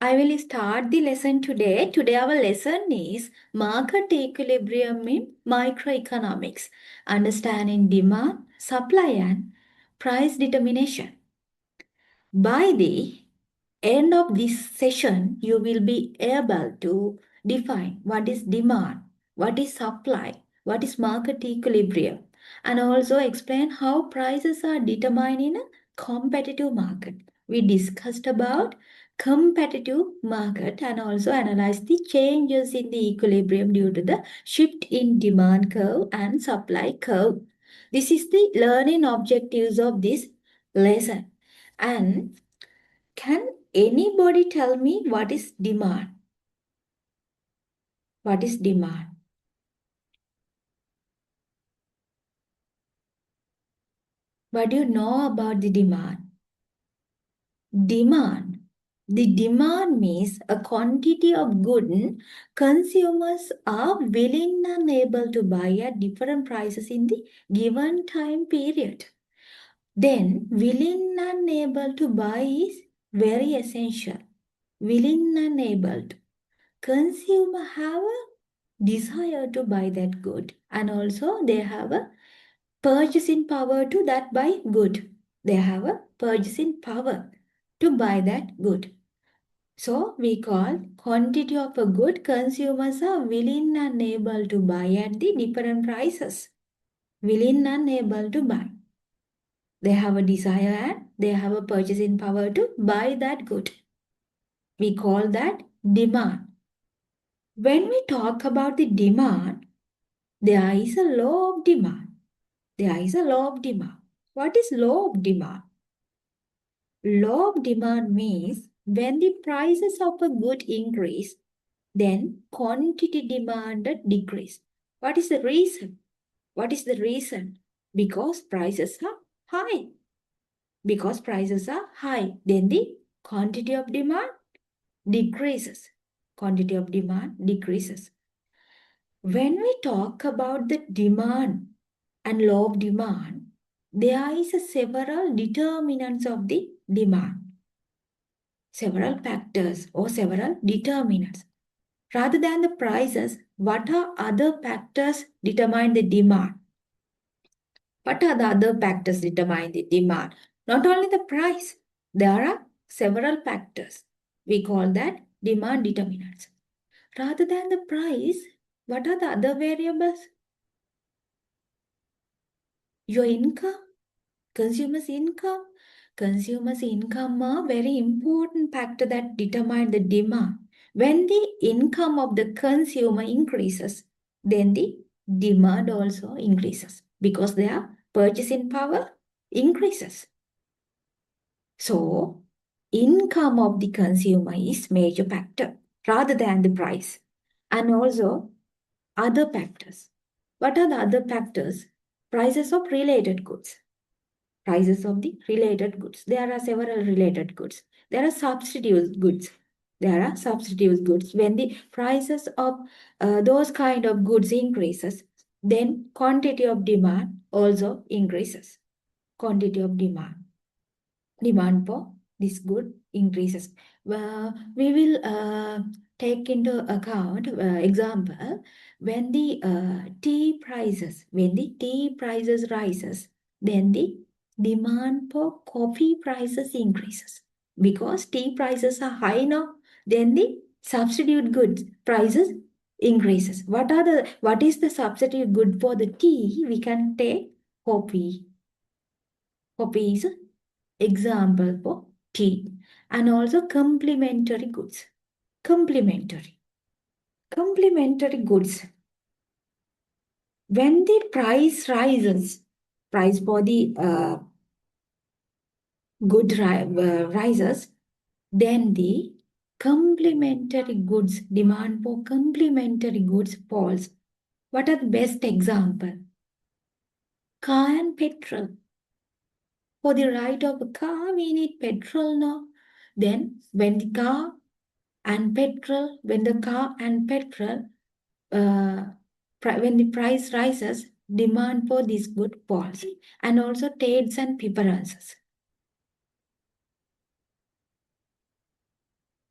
I will start the lesson today. Today our lesson is market equilibrium in microeconomics, understanding demand, supply and price determination. By the end of this session, you will be able to define what is demand, what is supply, what is market equilibrium, and also explain how prices are determined in a competitive market. We discussed about competitive market and also analyzed the changes in the equilibrium due to the shift in demand curve and supply curve. This is the learning objectives of this lesson. And can anybody tell me what is demand? What is demand? What do you know about the demand? Demand. The demand means a quantity of goods consumers are willing and able to buy at different prices in the given time period. Then, willing and able to buy is very essential. Willing and able to. Consumer have a desire to buy that good, and also they have a purchasing power to that buy good. They have a purchasing power to buy that good. So we call quantity of a good consumers are willing and able to buy at the different prices. Willing and able to buy. They have a desire and they have a purchasing power to buy that good. We call that demand. When we talk about the demand, there is a law of demand. There is a law of demand. What is law of demand? Law of demand means when the prices of a good increase, then quantity demanded decrease. What is the reason? What is the reason? Because prices are high. Because prices are high, then the quantity of demand decreases. Quantity of demand decreases. When we talk about the demand and law of demand, there is several determinants of the demand. Several factors or several determinants. Rather than the prices, what are other factors determine the demand? What are the other factors determine the demand? Not only the price, there are several factors. We call that demand determinants. Rather than the price, what are the other variables? Your income, consumers' income. Consumers' income are very important factor that determine the demand. When the income of the consumer increases, then the demand also increases because their purchasing power increases. So, income of the consumer is major factor rather than the price. And also other factors. What are the other factors? Prices of related goods. Prices of the related goods. There are several related goods. There are substitute goods. There are substitute goods. When the prices of those kind of goods increases, then quantity of demand also increases. Quantity of demand. Demand for this good increases. We will take into account example when the tea prices rises, then the demand for coffee prices increases because tea prices are high now. Then the substitute goods prices increases. What is the substitute good for the tea? We can take coffee. Coffee is example for tea. And also complementary goods. Complementary goods. When the price rises, price for the good rises, then the complementary goods, demand for complementary goods falls. What are the best example? Car and petrol. For the ride of a car, we need petrol now. Then when the car and petrol, when the price rises, demand for this good falls. And also trades and preferences.